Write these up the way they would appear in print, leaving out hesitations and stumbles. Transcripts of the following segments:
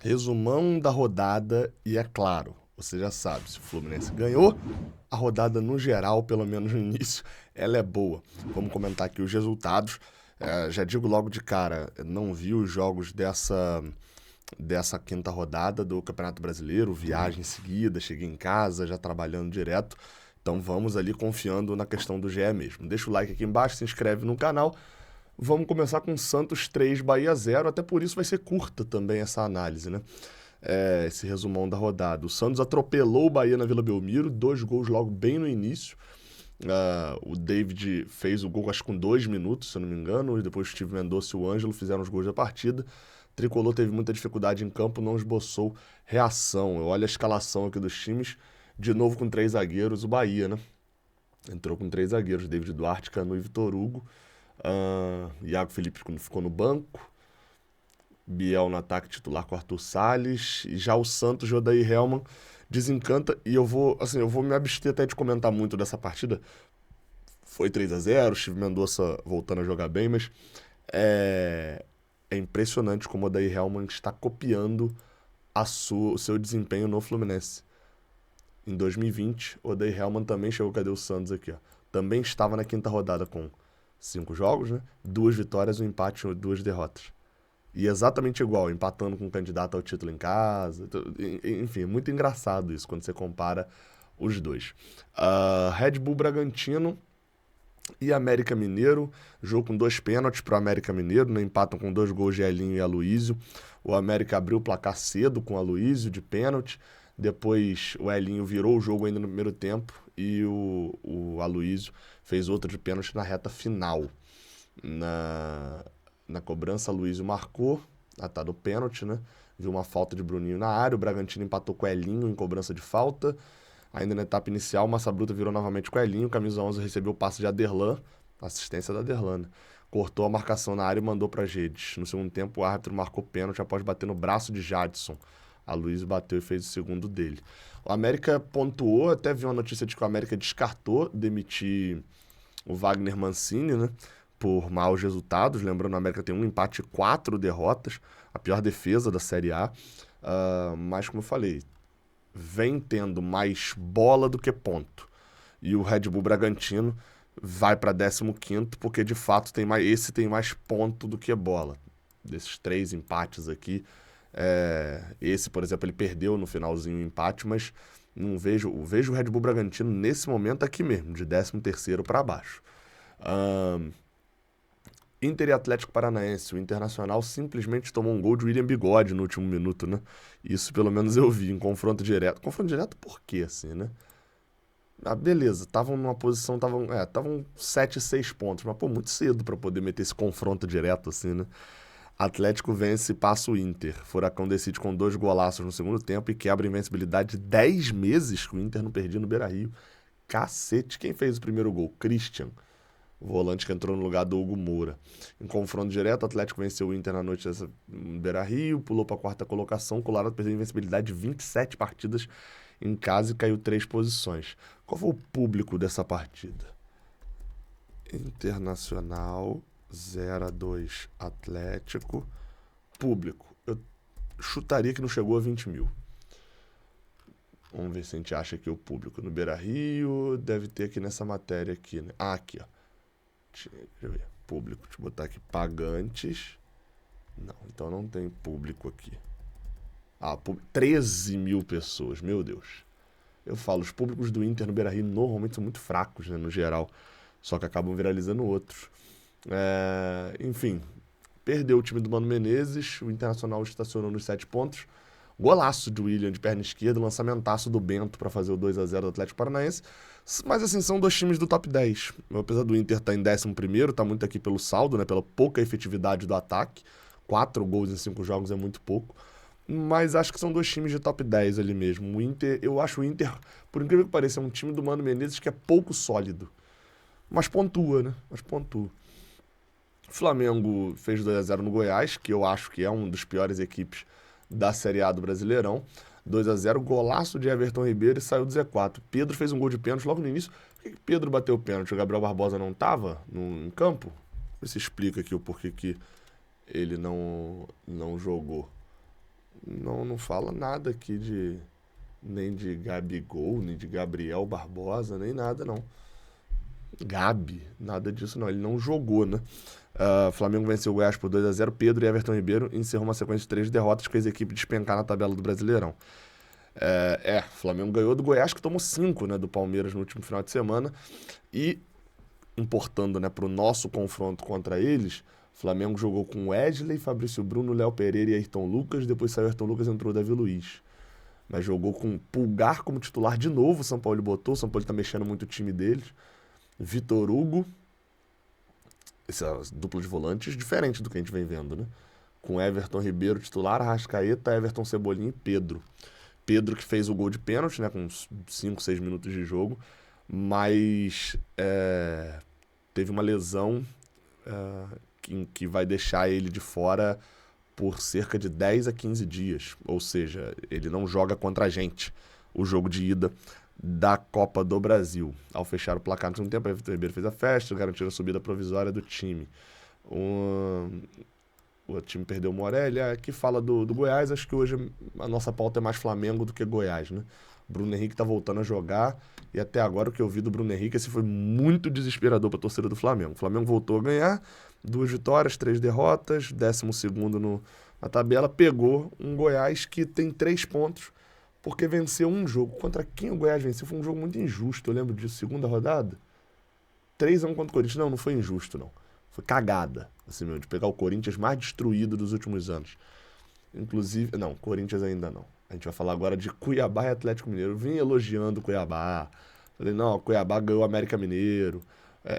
Resumão da rodada e é claro, você já sabe, se o Fluminense ganhou, a rodada no geral, pelo menos no início, ela é boa. Vamos comentar aqui os resultados. Já digo logo de cara, não vi os jogos dessa quinta rodada do Campeonato Brasileiro, viagem seguida, cheguei em casa, já trabalhando direto. Então vamos ali confiando na questão do GE mesmo. Deixa o like aqui embaixo, se inscreve no canal. Vamos começar com Santos 3, Bahia 0, até por isso vai ser curta também essa análise, né? Esse resumão da rodada. O Santos atropelou o Bahia na Vila Belmiro, 2 gols logo bem no início. O David fez o gol, acho que com 2 minutos, se eu não me engano, e depois o Steve Mendonça e o Ângelo fizeram os gols da partida. Tricolor teve muita dificuldade em campo, não esboçou reação. Eu olho a escalação aqui dos times, de novo com 3 zagueiros, o Bahia, né? Entrou com 3 zagueiros, David Duarte, Canu e Vitor Hugo. Iago Felipe ficou no banco. Biel no ataque titular com Arthur Salles. E já o Santos, Jodair Helman, desencanta. E eu vou me abster até de comentar muito dessa partida. Foi 3-0, Steve Mendonça voltando a jogar bem, mas é impressionante como o Jodair Helman está copiando o seu desempenho no Fluminense. Em 2020, o Jodair Helman também chegou, cadê o Santos aqui? Ó? Também estava na quinta rodada com 5 jogos, né? 2 vitórias, um empate e 2 derrotas. E exatamente igual, empatando com um candidato ao título em casa. Enfim, muito engraçado isso quando você compara os dois. Red Bull Bragantino e América Mineiro. Jogo com 2 pênaltis para o América Mineiro, né? Empatam com 2 gols de Elinho e Aloísio. O América abriu o placar cedo com o Aloísio de pênalti. Depois o Elinho virou o jogo ainda no primeiro tempo e o Aloísio fez outro de pênalti na reta final. Na cobrança, Aloísio marcou, do pênalti, né? Viu uma falta de Bruninho na área, o Bragantino empatou com o Elinho em cobrança de falta. Ainda na etapa inicial, o Massa Bruta virou novamente com o Elinho, o camisa 11 recebeu o passe de Aderlan, assistência da Aderlan, né? Cortou a marcação na área e mandou para as redes. No segundo tempo, o árbitro marcou pênalti após bater no braço de Jadson. A Luiz bateu e fez o segundo dele. O América pontuou, até vi uma notícia de que o América descartou demitir o Wagner Mancini, né? Por maus resultados. Lembrando, o América tem 1 empate e 4 derrotas, a pior defesa da Série A. Mas, como eu falei, vem tendo mais bola do que ponto. E o Red Bull Bragantino vai para 15º, porque de fato esse tem mais ponto do que bola. Desses 3 empates aqui, esse, por exemplo, ele perdeu no finalzinho o empate, mas não vejo o Red Bull Bragantino nesse momento aqui mesmo, de 13º para baixo. Inter e Atlético Paranaense, o Internacional simplesmente tomou um gol de William Bigode no último minuto, né? Isso pelo menos eu vi em confronto direto. Confronto direto por quê, assim, né? Beleza, estavam numa posição, estavam 7, 6 pontos, mas pô, muito cedo para poder meter esse confronto direto, assim, né? Atlético vence e passa o Inter. Furacão decide com 2 golaços no segundo tempo e quebra a invencibilidade de 10 meses que o Inter não perdia no Beira-Rio. Cacete, quem fez o primeiro gol? Christian, o volante que entrou no lugar do Hugo Moura. Em confronto direto, o Atlético venceu o Inter na noite dessa Beira-Rio, pulou para a 4ª colocação, o Colorado perdeu a invencibilidade de 27 partidas em casa e caiu 3 posições. Qual foi o público dessa partida? Internacional 0-2 Atlético. Público, eu chutaria que não chegou a 20 mil. Vamos ver se a gente acha aqui o público. No Beira-Rio, deve ter aqui nessa matéria aqui, né? Aqui, ó. Deixa eu ver. Público, deixa eu botar aqui. Pagantes. Não, então não tem público aqui. 13 mil pessoas, meu Deus. Eu falo, os públicos do Inter no Beira-Rio normalmente são muito fracos, né, no geral. Só que acabam viralizando outros. Enfim, perdeu o time do Mano Menezes, o Internacional estacionou nos 7 pontos. Golaço do William de perna esquerda, lançamentaço do Bento para fazer o 2-0 do Atlético Paranaense. Mas assim, são 2 times do top 10. Apesar do Inter estar em 11º, está muito aqui pelo saldo, né, pela pouca efetividade do ataque. 4 gols em 5 jogos é muito pouco. Mas acho que são 2 times de top 10 ali mesmo. O Inter, eu acho o Inter, por incrível que pareça, é um time do Mano Menezes que é pouco sólido. Mas pontua, né? O Flamengo fez 2-0 no Goiás, que eu acho que é um dos piores equipes da Série A do Brasileirão. 2-0, golaço de Everton Ribeiro e saiu do Z4. Pedro fez um gol de pênalti logo no início. Por que Pedro bateu o pênalti? O Gabriel Barbosa não estava em campo? Você explica aqui o porquê que ele não jogou. Não fala nada aqui nem de Gabigol, nem de Gabriel Barbosa, nem nada, não. Gabi, nada disso não. Ele não jogou, né? Flamengo venceu o Goiás por 2-0. Pedro e Everton Ribeiro encerrou uma sequência de 3 derrotas que fez a equipe despencar na tabela do Brasileirão. Flamengo ganhou do Goiás, que tomou 5, né, do Palmeiras no último final de semana. E, importando, né, para o nosso confronto contra eles, o Flamengo jogou com Wesley, Fabrício Bruno, Léo Pereira e Ayrton Lucas. Depois saiu Ayrton Lucas e entrou o Davi Luiz. Mas jogou com Pulgar como titular de novo. O São Paulo botou. O São Paulo tá mexendo muito o time deles. Vitor Hugo. Essa dupla de volantes diferente do que a gente vem vendo, né? Com Everton Ribeiro titular, Arrascaeta, Everton Cebolinha e Pedro. Pedro que fez o gol de pênalti, né? Com uns 5, 6 minutos de jogo. Mas teve uma lesão que vai deixar ele de fora por cerca de 10 a 15 dias. Ou seja, ele não joga contra a gente o jogo de ida da Copa do Brasil. Ao fechar o placar no segundo tempo, o Everton Ribeiro fez a festa, garantiu a subida provisória do time. O time perdeu o Morelli, que fala do Goiás. Acho que hoje a nossa pauta é mais Flamengo do que Goiás, né? Bruno Henrique tá voltando a jogar e até agora o que eu vi do Bruno Henrique foi muito desesperador para a torcida do Flamengo. O Flamengo voltou a ganhar, 2 vitórias, 3 derrotas, 12º na tabela, pegou um Goiás que tem 3 pontos porque venceu um jogo. Contra quem o Goiás venceu? Foi um jogo muito injusto, eu lembro disso, segunda rodada. 3-1 contra o Corinthians. Não foi injusto, não. Foi cagada, assim mesmo, de pegar o Corinthians mais destruído dos últimos anos. Inclusive, não, Corinthians ainda não. A gente vai falar agora de Cuiabá e Atlético Mineiro. Eu vim elogiando o Cuiabá. Falei, não, Cuiabá ganhou o América Mineiro.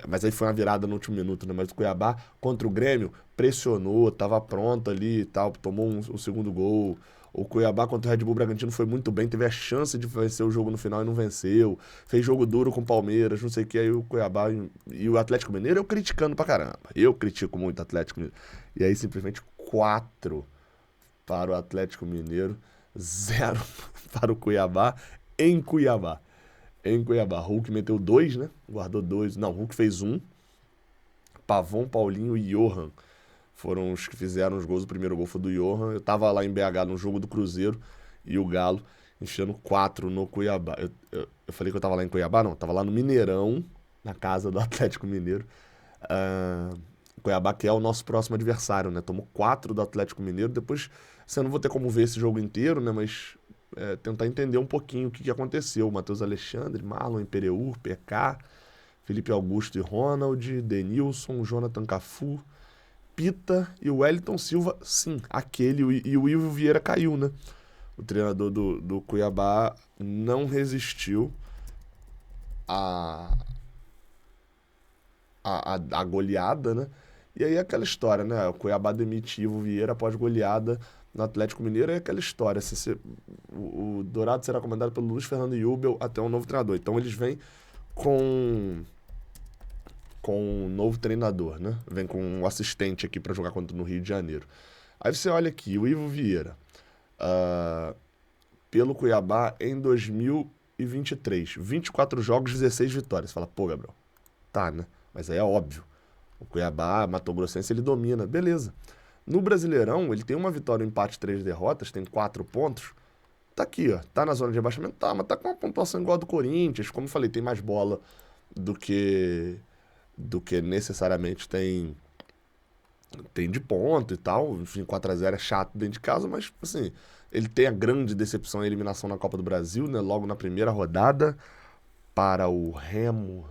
Mas aí foi uma virada no último minuto, né? Mas o Cuiabá contra o Grêmio pressionou, tava pronto ali e tal, tomou o segundo gol. O Cuiabá contra o Red Bull Bragantino foi muito bem, teve a chance de vencer o jogo no final e não venceu. Fez jogo duro com o Palmeiras, não sei o que. Aí o Cuiabá e o Atlético Mineiro, eu criticando pra caramba. Eu critico muito o Atlético Mineiro. E aí simplesmente 4 para o Atlético Mineiro, 0 para o Cuiabá, em Cuiabá. Em Cuiabá. Hulk meteu 2, né? Guardou 2. Não, Hulk fez 1. Pavon, Paulinho e Johan foram os que fizeram os gols. O primeiro gol foi do Johan. Eu tava lá em BH no jogo do Cruzeiro e o Galo enfiando 4 no Cuiabá. Eu falei que eu tava lá em Cuiabá? Não, eu tava lá no Mineirão, na casa do Atlético Mineiro. Cuiabá que é o nosso próximo adversário, né? Tomou 4 do Atlético Mineiro. Depois, você não vou ter como ver esse jogo inteiro, né? Mas tentar entender um pouquinho o que aconteceu. Matheus Alexandre, Marlon Imperiur, PK, Felipe Augusto e Ronald, Denilson, Jonathan Cafu, Pita e o Wellington Silva, sim, aquele. E o Ivo Vieira caiu, né? O treinador do Cuiabá não resistiu a goleada, né? E aí aquela história, né? O Cuiabá demite Ivo Vieira após goleada no Atlético Mineiro. É aquela história. O Dourado será comandado pelo Luiz Fernando Jubel até um novo treinador. Então eles vêm com um novo treinador, né? Vem com um assistente aqui para jogar contra no Rio de Janeiro. Aí você olha aqui, o Ivo Vieira, pelo Cuiabá em 2023, 24 jogos, 16 vitórias. Você fala, pô, Gabriel, tá, né? Mas aí é óbvio. O Cuiabá, Mato Grossense, ele domina. Beleza. No Brasileirão, ele tem uma vitória, um empate, 3 derrotas, tem 4 pontos. Tá aqui, ó. Tá na zona de rebaixamento? Tá, mas tá com uma pontuação igual a do Corinthians. Como eu falei, tem mais bola do que necessariamente tem de ponto e tal. Enfim, 4-0 é chato dentro de casa, mas, assim, ele tem a grande decepção, a eliminação na Copa do Brasil, né? Logo na primeira rodada, para o Remo.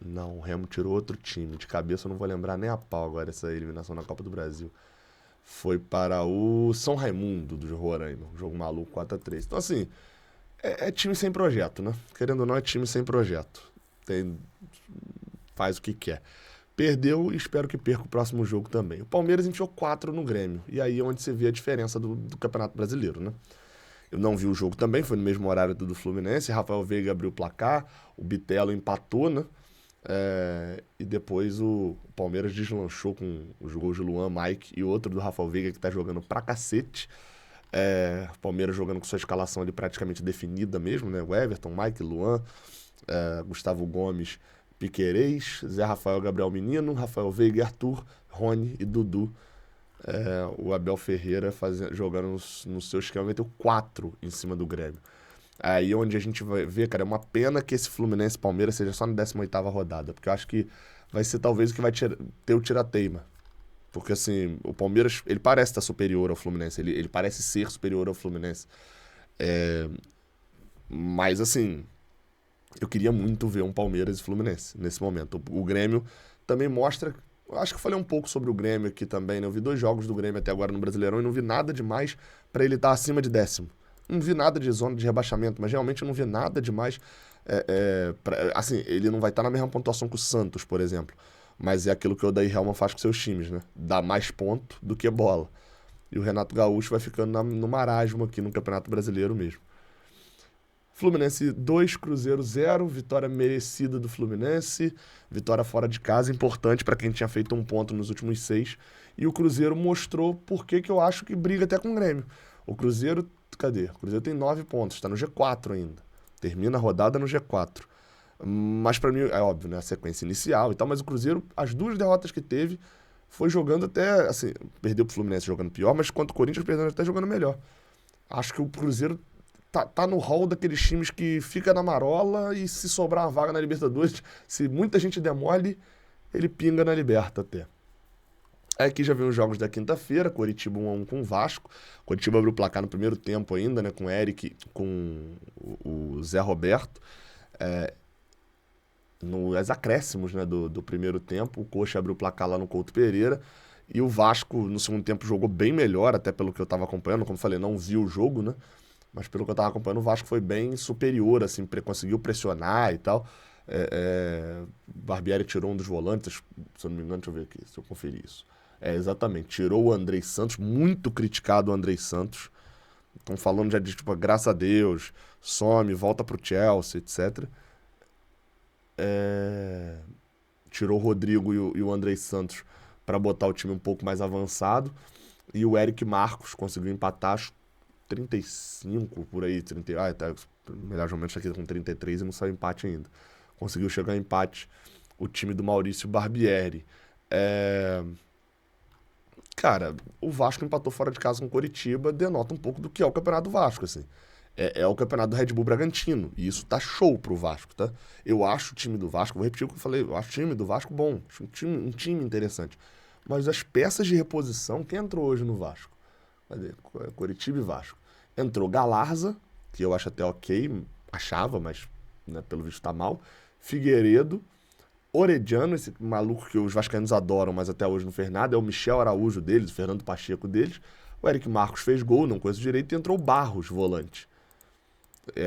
Não, o Remo tirou outro time. De cabeça eu não vou lembrar nem a pau agora essa eliminação na Copa do Brasil. Foi para o São Raimundo do Roraima. Um jogo maluco, 4-3. Então, assim, é time sem projeto, né? Querendo ou não, é time sem projeto. Faz o que quer. Perdeu e espero que perca o próximo jogo também. O Palmeiras enfiou 4 no Grêmio. E aí é onde você vê a diferença do Campeonato Brasileiro, né? Eu não vi o jogo também, foi no mesmo horário do Fluminense. Rafael Veiga abriu o placar, o Bitelo empatou, né? E depois o Palmeiras deslanchou com os gols de Luan, Mike e outro do Rafael Veiga, que tá jogando pra cacete. O Palmeiras jogando com sua escalação ali praticamente definida mesmo, né? O Everton, Mike, Luan, Gustavo Gomes, Piquerez, Zé Rafael, Gabriel Menino, Rafael Veiga, Arthur, Rony e Dudu O Abel Ferreira jogando no seu esquema, meteu 4 em cima do Grêmio. Aí onde a gente vai ver, cara, é uma pena que esse Fluminense e Palmeiras seja só na 18ª rodada, porque eu acho que vai ser talvez o que vai ter o tirateima. Porque assim, o Palmeiras, ele parece estar superior ao Fluminense, ele parece ser superior ao Fluminense. Mas assim, eu queria muito ver um Palmeiras e Fluminense nesse momento. O Grêmio também mostra. Acho que eu falei um pouco sobre o Grêmio aqui também, né? Eu vi 2 jogos do Grêmio até agora no Brasileirão e não vi nada demais pra ele estar acima de 10º. Não vi nada de zona de rebaixamento, mas realmente eu não vi nada demais. Assim, ele não vai estar na mesma pontuação que o Santos, por exemplo. Mas é aquilo que o Odair Hellmann faz com seus times, né? Dá mais ponto do que bola. E o Renato Gaúcho vai ficando no marasmo aqui no Campeonato Brasileiro mesmo. Fluminense 2, Cruzeiro 0, vitória merecida do Fluminense, vitória fora de casa, importante para quem tinha feito 1 ponto nos últimos 6. E o Cruzeiro mostrou por que eu acho que briga até com o Grêmio. O Cruzeiro, cadê? O Cruzeiro tem 9 pontos, está no G4 ainda. Termina a rodada no G4. Mas para mim, é óbvio, né? A sequência inicial e tal, mas o Cruzeiro, as 2 derrotas que teve, foi jogando até, assim, perdeu pro Fluminense jogando pior, mas contra o Corinthians perdendo até jogando melhor. Acho que o Cruzeiro tá no hall daqueles times que fica na marola e se sobrar uma vaga na Libertadores, se muita gente demole, ele pinga na Liberta até. Aqui já vem os jogos da quinta-feira, Coritiba 1-1 com o Vasco. Coritiba abriu o placar no primeiro tempo ainda, né, com o Eric, com o Zé Roberto. Nos acréscimos, né, do primeiro tempo, o Coxa abriu o placar lá no Couto Pereira. E o Vasco, no segundo tempo, jogou bem melhor, até pelo que eu tava acompanhando. Como eu falei, não vi o jogo, né? Mas pelo que eu tava acompanhando, o Vasco foi bem superior, assim, conseguiu pressionar e tal. Barbieri tirou um dos volantes, se eu não me engano, deixa eu ver aqui, se eu conferir isso. Exatamente, tirou o Andrei Santos, muito criticado o Andrei Santos. Estão falando já de, tipo, graças a Deus, some, volta pro Chelsea, etc. Tirou o Rodrigo e o Andrei Santos para botar o time um pouco mais avançado. E o Eric Marcos conseguiu empatar, acho 35 por aí, 30, tá, melhor momento aqui com 33 e não saiu empate ainda. Conseguiu chegar a empate o time do Maurício Barbieri. Cara, o Vasco empatou fora de casa com o Coritiba, denota um pouco do que é o Campeonato do Vasco, assim. É o Campeonato do Red Bull Bragantino, e isso tá show pro Vasco, tá? Eu acho o time do Vasco, vou repetir o que eu falei, eu acho o time do Vasco bom, acho um time interessante. Mas as peças de reposição, quem entrou hoje no Vasco? Cadê? Coritiba e Vasco. Entrou Galarza, que eu acho até ok, achava, mas né, pelo visto tá mal. Figueiredo, Orediano, esse maluco que os vascaínos adoram, mas até hoje não fez nada, é o Michel Araújo deles, o Fernando Pacheco deles. O Eric Marcos fez gol, não conhece direito, e entrou o Barros, volante.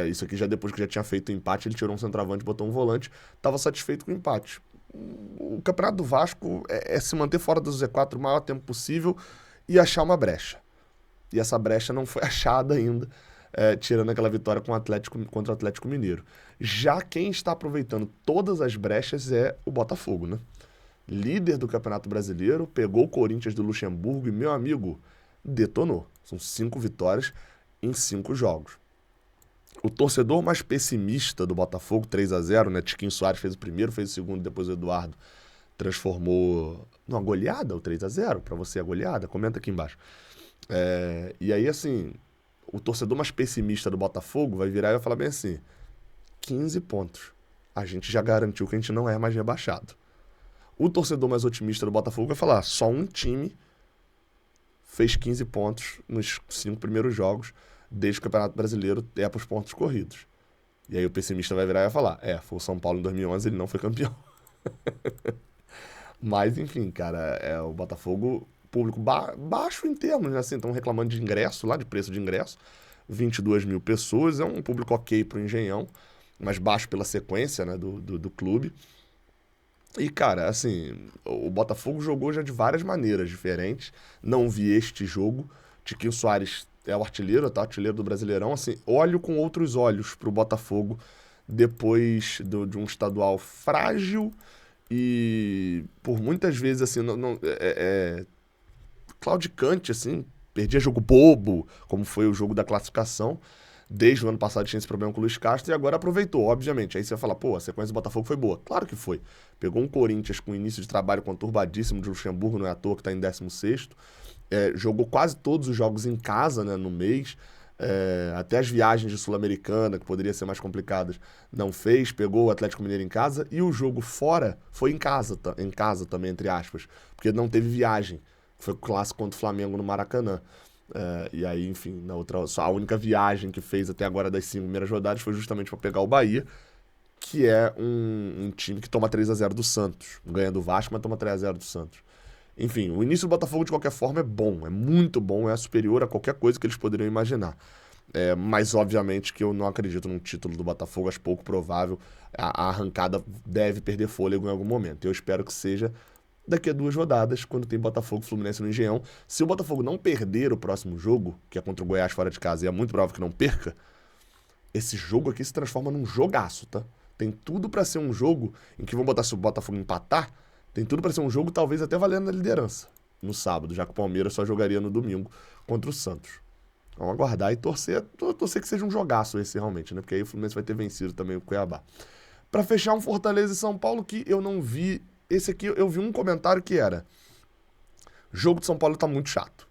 Isso aqui já depois que já tinha feito o empate, ele tirou um centroavante, botou um volante, estava satisfeito com o empate. O campeonato do Vasco é se manter fora do Z4 o maior tempo possível e achar uma brecha. E essa brecha não foi achada ainda, tirando aquela vitória contra o Atlético Mineiro. Já quem está aproveitando todas as brechas é o Botafogo, né? Líder do Campeonato Brasileiro, pegou o Corinthians do Luxemburgo e, meu amigo, detonou. São 5 vitórias em 5 jogos. O torcedor mais pessimista do Botafogo, 3-0, né? Tiquinho Soares fez o primeiro, fez o segundo, depois o Eduardo transformou numa goleada, o 3-0, pra você a goleada, comenta aqui embaixo. E aí, assim, o torcedor mais pessimista do Botafogo vai virar e vai falar bem assim, 15 pontos. A gente já garantiu que a gente não é mais rebaixado. O torcedor mais otimista do Botafogo vai falar, só um time fez 15 pontos nos 5 primeiros jogos, desde que o Campeonato Brasileiro é para os pontos corridos. E aí o pessimista vai virar e vai falar, foi o São Paulo em 2011, ele não foi campeão. Mas, enfim, cara, o Botafogo, público baixo em termos, né? Assim, estão reclamando de ingresso lá, de preço de ingresso. 22 mil pessoas, é um público ok pro Engenhão, mas baixo pela sequência, né, do clube. E, cara, assim, o Botafogo jogou já de várias maneiras diferentes. Não vi este jogo. Tiquinho Soares é o artilheiro, tá? Artilheiro do Brasileirão. Assim, olho com outros olhos pro Botafogo depois de um estadual frágil e por muitas vezes, assim, claudicante, assim, perdia jogo bobo, como foi o jogo da classificação. Desde o ano passado tinha esse problema com o Luiz Castro e agora aproveitou, obviamente. Aí você vai falar, pô, a sequência do Botafogo foi boa. Claro que foi. Pegou um Corinthians com início de trabalho conturbadíssimo de Luxemburgo, não é à toa que tá em 16º. jogou quase todos os jogos em casa, né, no mês. Até as viagens de Sul-Americana, que poderiam ser mais complicadas, não fez. Pegou o Atlético Mineiro em casa. E o jogo fora foi em casa também, entre aspas. Porque não teve viagem. Foi o clássico contra o Flamengo no Maracanã. E aí, enfim, a única viagem que fez até agora das 5 primeiras rodadas foi justamente para pegar o Bahia, que é um time que toma 3-0 do Santos. Ganha do Vasco, mas toma 3-0 do Santos. Enfim, o início do Botafogo, de qualquer forma, é bom. É muito bom, é superior a qualquer coisa que eles poderiam imaginar. Mas, obviamente, que eu não acredito num título do Botafogo, acho pouco provável. A arrancada deve perder fôlego em algum momento. Eu espero que seja daqui a 2 rodadas, quando tem Botafogo e Fluminense no Engenhão. Se o Botafogo não perder o próximo jogo, que é contra o Goiás fora de casa, e é muito provável que não perca, esse jogo aqui se transforma num jogaço, tá? Tem tudo pra ser um jogo em que vão botar, se o Botafogo empatar, tem tudo pra ser um jogo talvez até valendo a liderança no sábado, já que o Palmeiras só jogaria no domingo contra o Santos. Vamos aguardar e torcer que seja um jogaço esse realmente, né? Porque aí o Fluminense vai ter vencido também o Cuiabá. Pra fechar, um Fortaleza e São Paulo que eu não vi. Esse aqui eu vi um comentário que era: jogo de São Paulo tá muito chato.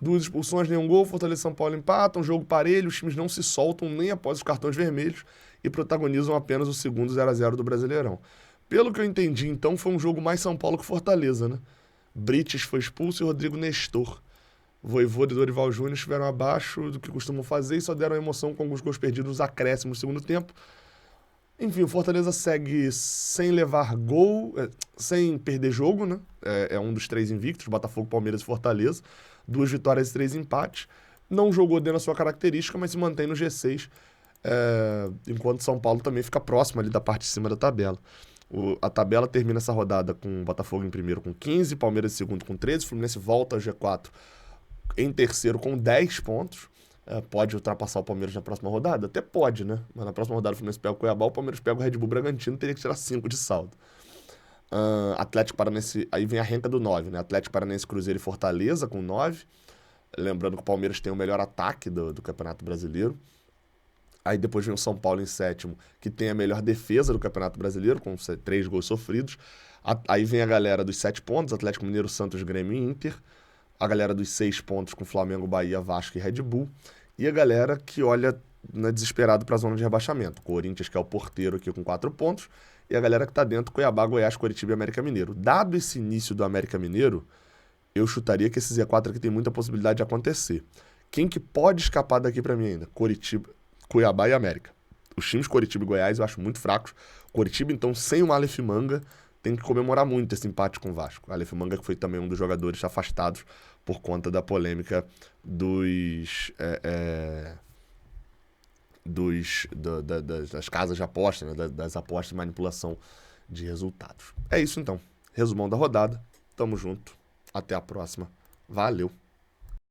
2 expulsões, nenhum gol, Fortaleza e São Paulo empatam, jogo parelho, os times não se soltam nem após os cartões vermelhos e protagonizam apenas o segundo 0-0 do Brasileirão. Pelo que eu entendi, então, foi um jogo mais São Paulo que Fortaleza, né? Brites foi expulso e Rodrigo Nestor. Vojvoda e Dorival Júnior estiveram abaixo do que costumam fazer e só deram emoção com alguns gols perdidos nos acréscimos no segundo tempo. Enfim, o Fortaleza segue sem levar gol, sem perder jogo, né? É um dos 3 invictos, Botafogo, Palmeiras e Fortaleza. 2 vitórias e 3 empates. Não jogou dentro da sua característica, mas se mantém no G6, enquanto São Paulo também fica próximo ali da parte de cima da tabela. A tabela termina essa rodada com o Botafogo em primeiro com 15, Palmeiras em segundo com 13, Fluminense volta ao G4 em terceiro com 10 pontos. Pode ultrapassar o Palmeiras na próxima rodada? Até pode, né? Mas na próxima rodada o Fluminense pega o Cuiabá, o Palmeiras pega o Red Bull Bragantino, teria que tirar 5 de saldo. Atlético Paranaense, aí vem a renca do 9, né? Atlético Paranaense, Cruzeiro e Fortaleza com 9. Lembrando que o Palmeiras tem o melhor ataque do Campeonato Brasileiro. Aí depois vem o São Paulo em 7º, que tem a melhor defesa do Campeonato Brasileiro, com 3 gols sofridos. Aí vem a galera dos 7 pontos, Atlético Mineiro, Santos, Grêmio e Inter. A galera dos 6 pontos com Flamengo, Bahia, Vasco e Red Bull. E a galera que olha, né, desesperado para a zona de rebaixamento. Corinthians, que é o porteiro aqui com 4 pontos. E a galera que tá dentro, Cuiabá, Goiás, Coritiba e América Mineiro. Dado esse início do América Mineiro, eu chutaria que esse Z4 aqui tem muita possibilidade de acontecer. Quem que pode escapar daqui para mim ainda? Coritiba, Cuiabá e América. Os times Coritiba e Goiás eu acho muito fracos. Coritiba, então, sem o Aleph Manga, tem que comemorar muito esse empate com o Vasco. O Aleph Manga que foi também um dos jogadores afastados por conta da polêmica das casas de aposta, né? Das apostas e manipulação de resultados. É isso então. Resumão da rodada. Tamo junto. Até a próxima. Valeu.